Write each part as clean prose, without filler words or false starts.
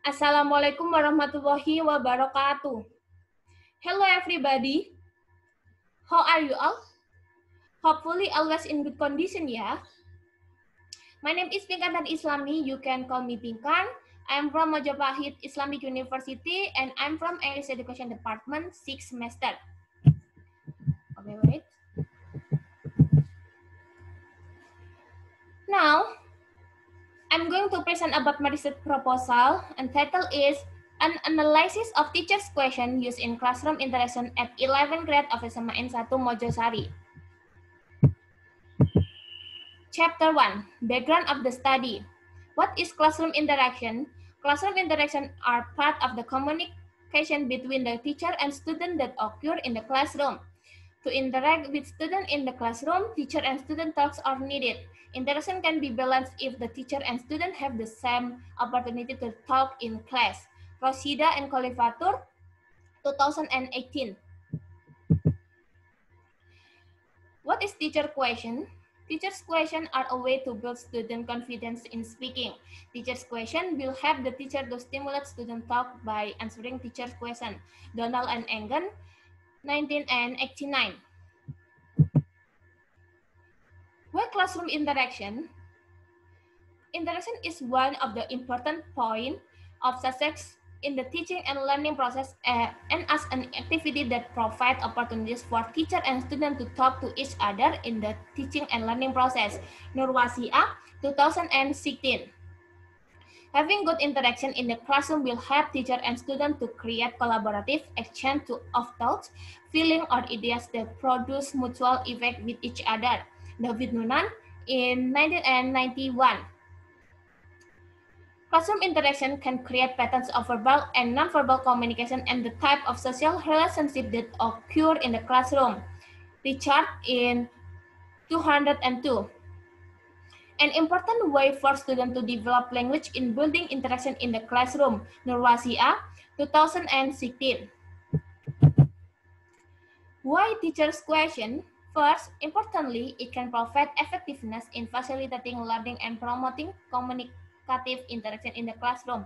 Assalamualaikum warahmatullahi wabarakatuh. Hello everybody. How are you all? Hopefully always in good condition ya. My name is Pinkan Islami. You can call me Pinkan. I'm from Majapahit Islamic University and I'm from English Education Department 6th semester. Okay, wait. Now, I'm going to present about my research proposal and title is An Analysis of Teachers' Question Used in Classroom Interaction at 11th grade of SMA N1 Mojosari. Chapter 1, Background of the Study. What is classroom interaction? Classroom interaction are part of the communication between the teacher and student that occur in the classroom. To interact with student in the classroom, teacher and student talks are needed. Interaction can be balanced if the teacher and student have the same opportunity to talk in class. Rosida and Colifatur, 2018. What is teacher question? Teacher's questions are a way to build student confidence in speaking. Teacher's question will help the teacher to stimulate student talk by answering teacher's question. Donald and Engen, 1989. Why classroom interaction? Interaction is one of the important points of success in the teaching and learning process and as an activity that provides opportunities for teacher and student to talk to each other in the teaching and learning process. Nurwasia, 2016. Having good interaction in the classroom will help teacher and student to create collaborative exchange of thoughts, feelings, or ideas that produce mutual effect with each other. David Nunan in 1991. Classroom interaction can create patterns of verbal and nonverbal communication and the type of social relationship that occur in the classroom. Richard in 202. An important way for students to develop language in building interaction in the classroom. Nurwasia, 2016. Why teacher's question? First, importantly, it can provide effectiveness in facilitating learning and promoting communicative interaction in the classroom.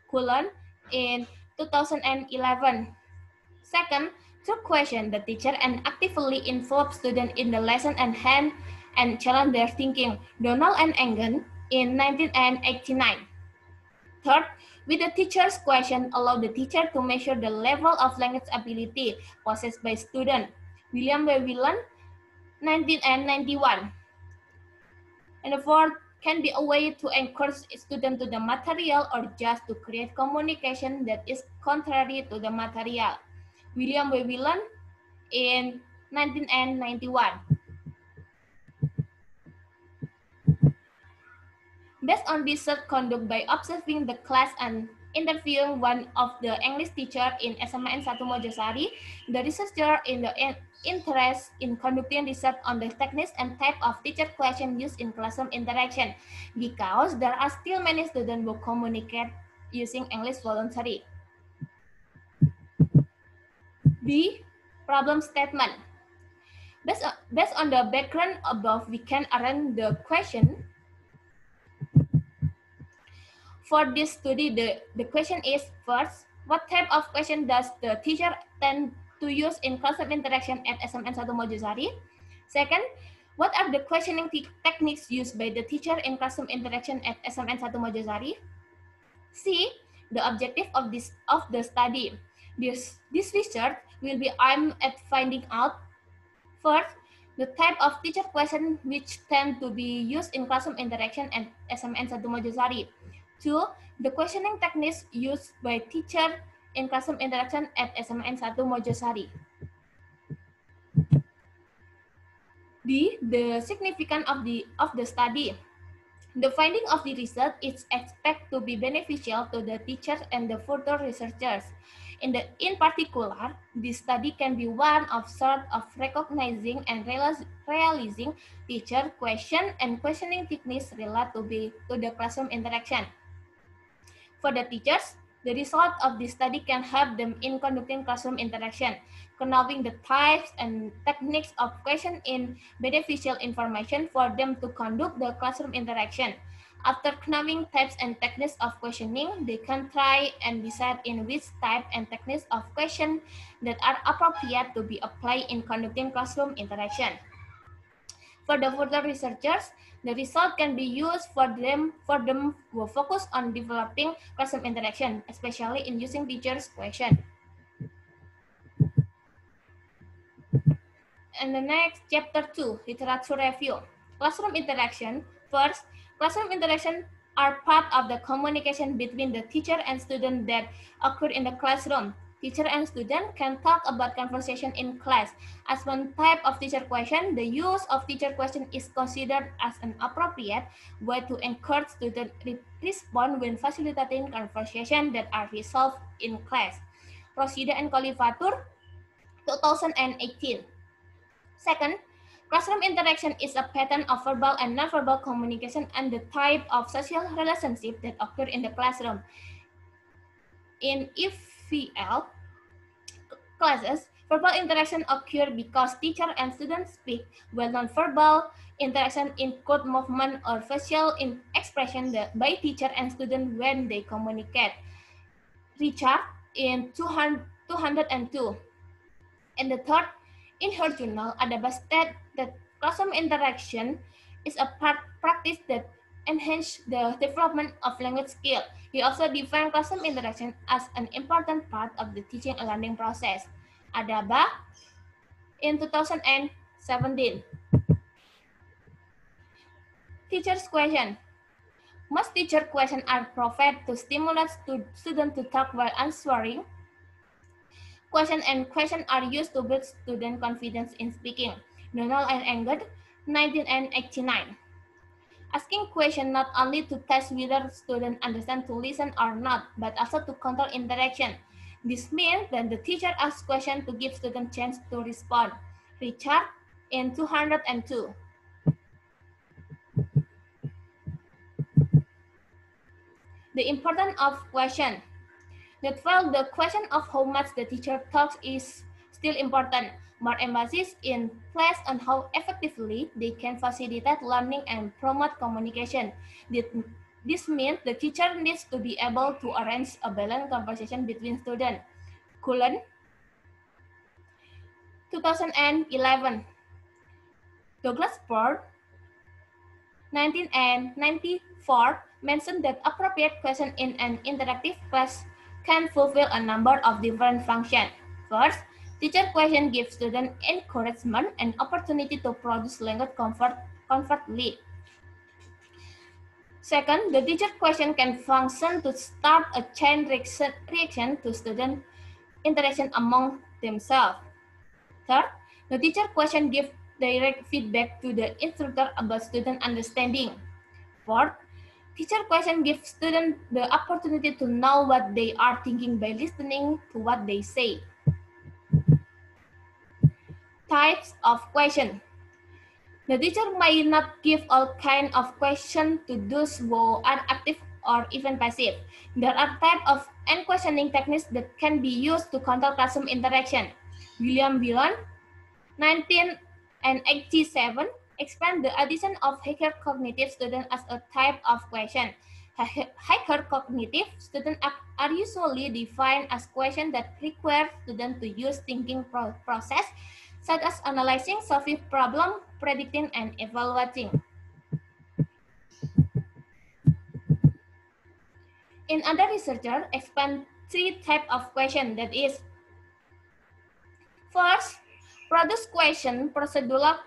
Cullen in 2011. Second, through question, the teacher and actively involve students in the lesson and challenge their thinking. Donald and Engen in 1989. Third, with the teacher's question, allow the teacher to measure the level of language ability possessed by student. William W. Whelan, 1991. And the fourth, can be a way to encourage students to the material or just to create communication that is contrary to the material. William W. Whelan in 1991. Based on research conducted by observing the class and interviewing one of the English teacher in SMA N1 Mojosari, the researcher in the interest in conducting research on the techniques and type of teacher question used in classroom interaction, because there are still many students who communicate using English voluntarily. B. Problem statement. Based on the background above, we can arrange the question. For this study, the question is, first, what type of question does the teacher tend to use in classroom interaction at SMA N1 Mojosari? Second, what are the questioning techniques used by the teacher in classroom interaction at SMA N1 Mojosari? C, the objective of the study. This research will be aimed at finding out, first, the type of teacher question which tend to be used in classroom interaction at SMA N1 Mojosari. 2. The questioning techniques used by teacher in classroom interaction at SMA N1 Mojosari. D. The significance of the study. The finding of the research is expected to be beneficial to the teachers and the further researchers. In particular, this study can be one of sort of recognizing and realizing teacher question and questioning techniques related to the classroom interaction. For the teachers, the result of this study can help them in conducting classroom interaction. Knowing the types and techniques of question in beneficial information for them to conduct the classroom interaction. After knowing types and techniques of questioning, they can try and decide in which type and techniques of question that are appropriate to be applied in conducting classroom interaction. For the further researchers, the result can be used for them who focus on developing classroom interaction, especially in using teachers' question. And the next, chapter 2, literature review. Classroom interaction. First, classroom interaction are part of the communication between the teacher and student that occur in the classroom. Teacher and student can talk about conversation in class. As one type of teacher question, the use of teacher question is considered as an appropriate way to encourage student respond when facilitating conversation that are resolved in class. Rosida and Colifatur, 2018. Second, classroom interaction is a pattern of verbal and nonverbal communication and the type of social relationship that occur in the classroom. In EVL classes, verbal interaction occur because teacher and students speak, while nonverbal interaction include movement or facial expression by teacher and student when they communicate. Richard in 202. And the third, in her journal, Adaba stated that classroom interaction is a practice that enhances the development of language skill. He also defined classroom interaction as an important part of the teaching and learning process. Adaba in 2017. Teacher's question. Most teacher questions are provided to stimulate students to talk while answering. Question are used to build student confidence in speaking. Donald and Engel, 1989. Asking question not only to test whether students understand to listen or not, but also to control interaction. This means that the teacher asks question to give students chance to respond. Richard in 202. The importance of question. That while the question of how much the teacher talks is still important, more emphasis is placed on how effectively they can facilitate learning and promote communication. This means the teacher needs to be able to arrange a balanced conversation between students. Cullen, 2011. Douglas Bird, 1994, mentioned that appropriate question in an interactive class can fulfill a number of different functions. First, teacher question gives students encouragement and opportunity to produce language comfortably. Second, the teacher question can function to start a chain reaction to student interaction among themselves. Third, the teacher question gives direct feedback to the instructor about student understanding. Fourth, teacher question gives students the opportunity to know what they are thinking by listening to what they say. Types of question. The teacher may not give all kinds of questions to those who are active or even passive. There are types of questioning techniques that can be used to control classroom interaction. William Billon, 1987, explained the addition of higher cognitive students as a type of question. Higher cognitive students are usually defined as questions that require students to use thinking process, such as analyzing, solving problem, predicting, and evaluating. In other researchers explain three types of questions, that is, first, produce question, procedural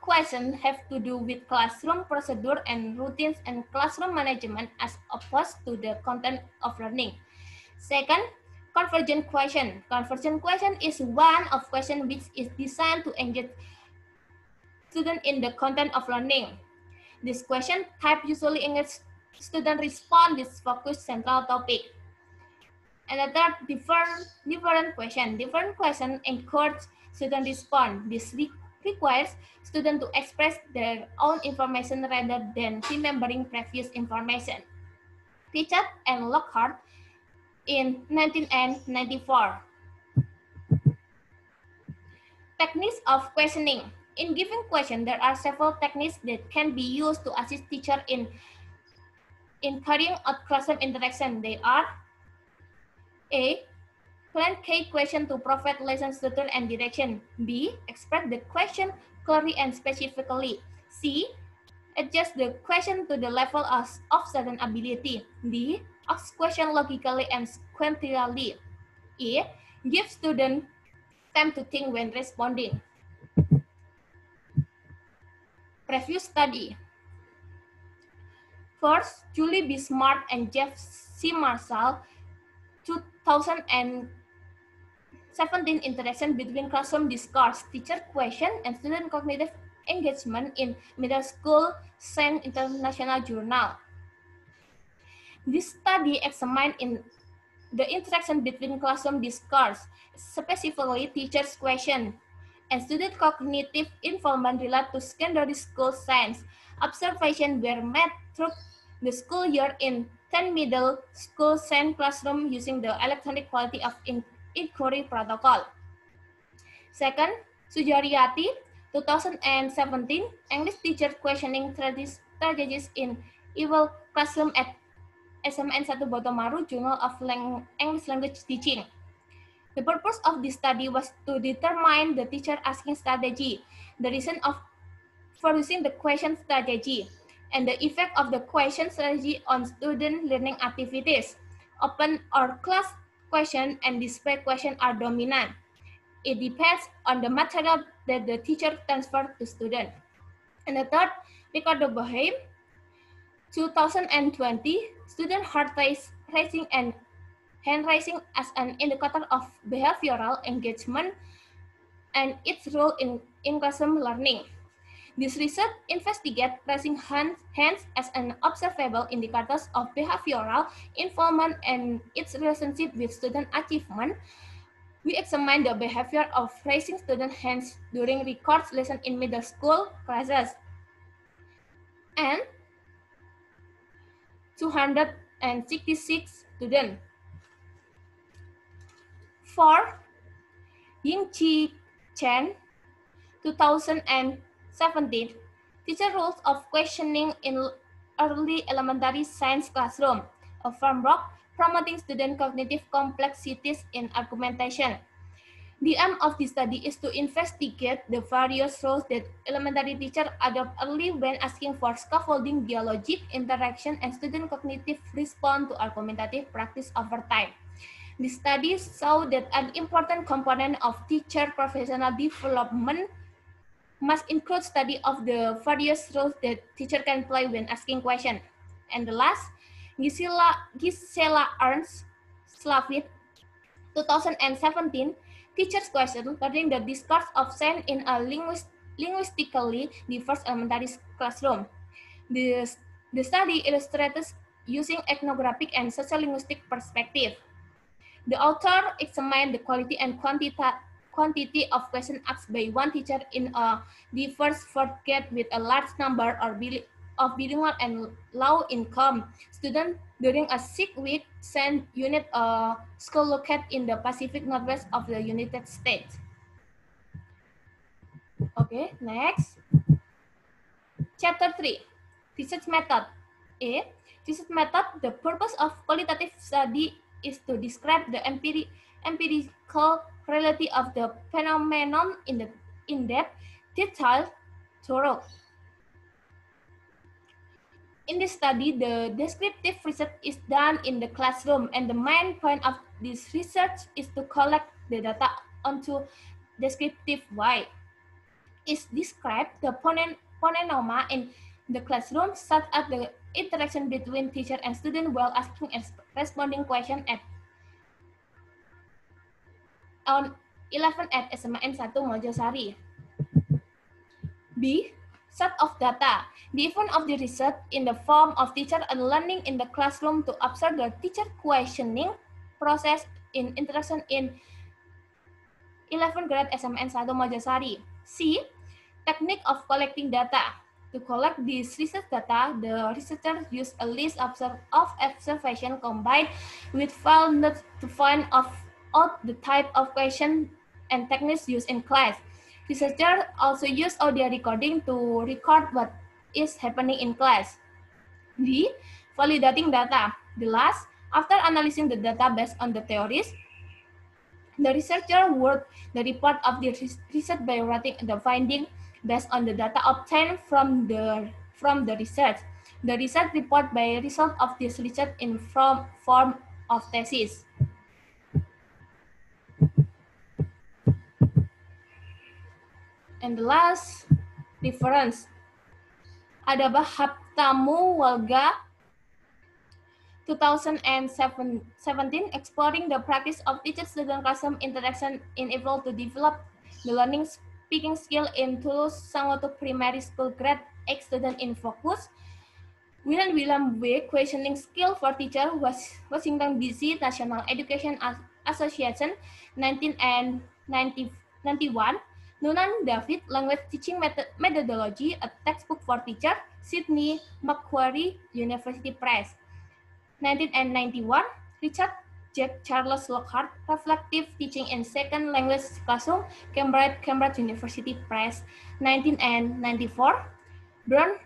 questions have to do with classroom procedure and routines and classroom management as opposed to the content of learning. Second, convergent question. Convergent question is one of question which is designed to engage students in the content of learning. This question type usually engages student respond this focused central topic. And the third, different question. Different question encourage student respond. This requires students to express their own information rather than remembering previous information. Richard and Lockhart in 1994. Techniques of questioning. In giving question, there are several techniques that can be used to assist teacher in in carrying out classroom interaction. They are A. Plan key question to provide lesson structure and direction. B. Express the question clearly and specifically. C. Adjust the question to the level of certain ability. D. Ask question logically and sequentially. E. Give student time to think when responding. Preview study. First, Julie B. Smart and Jeff C. Marshall, 2017 interaction between classroom discourse, teacher question, and student cognitive engagement in middle school Science International Journal. This study examined in the interaction between classroom discourse, specifically teacher's question, and student cognitive involvement related to secondary school science. Observations were made through the school year in 10 middle school science classroom using the electronic quality of inquiry protocol. Second, Sujaryati, 2017, English teacher questioning strategies in EWAL classroom at SMN 1 Botomaru, Journal of English Language Teaching. The purpose of this study was to determine the teacher asking strategy, the reason for using the question strategy, and the effect of the question strategy on student learning activities. Open or closed question and display question are dominant. It depends on the material that the teacher transferred to student. And the third, Ricardo Boheim, 2020, student heart raising and hand raising as an indicator of behavioral engagement and its role in classroom learning. This research investigates raising hands as an observable indicator of behavioral involvement and its relationship with student achievement. We examine the behavior of raising student hands during records lesson in middle school classes. And 266 students. 4. Ying-Chi Chen, 2017, Teacher Rules of Questioning in Early Elementary Science Classroom, a framework promoting student cognitive complexities in argumentation. The aim of this study is to investigate the various roles that elementary teachers adopt early when asking for scaffolding, dialogic interaction, and student cognitive response to argumentative practice over time. The study showed that an important component of teacher professional development must include study of the various roles that teacher can play when asking questions. And the last, Gisela Ernst Slavit, 2017, Teacher's Question, Learning the Discourse of Science in a Linguistically Diverse Elementary Classroom. The study illustrates using ethnographic and sociolinguistic perspective. The author examined the quality and quantity of questions asked by one teacher in a diverse fourth grade with a large number of bilingual and low-income students during a 6-week science unit school located in the Pacific Northwest of the United States. Okay, next. Chapter 3, Research Method. A. Research method, the purpose of qualitative study is to describe the empirical reality of the phenomenon in depth, detailed, thorough. In this study, the descriptive research is done in the classroom, and the main point of this research is to collect the data onto descriptive way. It describes the phenomena in the classroom, such as the interaction between teacher and student while asking and responding questions on 11 at SMN 1 Mojosari. B. Set of data. The event of the research in the form of teacher and learning in the classroom to observe the teacher questioning process in interaction in 11th grade SMN 1 Mojosari. C. Technique of collecting data. To collect this research data, the researchers use a list of observation combined with file notes to find out the type of question and techniques used in class. Researchers also use audio recording to record what is happening in class. D. validating data. The last, after analyzing the data based on the theories, the researcher wrote the report of the research by writing the finding based on the data obtained from the research. The research report by result of this research in form of thesis. And the last reference, Adabah Haptamu Walga 2017, exploring the practice of teacher-student classroom interaction in April to develop the learning speaking skill in Toulouse Sangoto Primary School Grade 8 student in focus. William W. Questioning skill for teacher, Washington DC National Education Association 1991. Noonan David, Language Teaching Methodology, a textbook for teacher, Sydney Macquarie University Press. 1991, Richard Jack Charles Lockhart, Reflective Teaching in Second Language Classroom, Cambridge University Press. 1994, Brown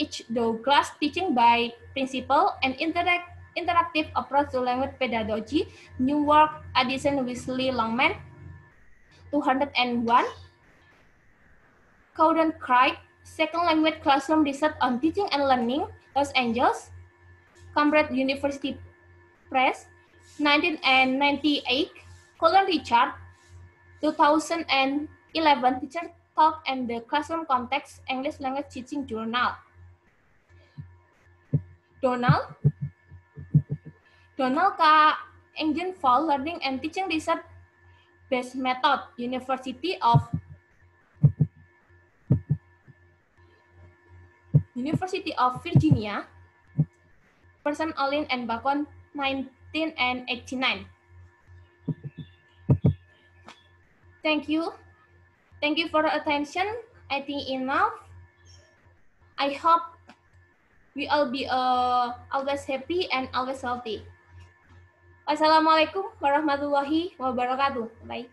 H. Douglas, Teaching by Principle and Interactive Approach to Language Pedagogy, Newark, Addison Wesley Longman. 201, Cowden Craig, Second Language Classroom Research on Teaching and Learning, Los Angeles, Cambridge University Press. 1998, Colin Richard, 2011, Teacher Talk and the Classroom Context, English Language Teaching Journal. Donald K. Engine for Learning and Teaching Research Based Method, University of Virginia, Person Olin and Bacon, 1989. Thank you for the attention. I think enough. I hope we all be always happy and always healthy. Wassalamualaikum warahmatullahi wabarakatuh. Bye.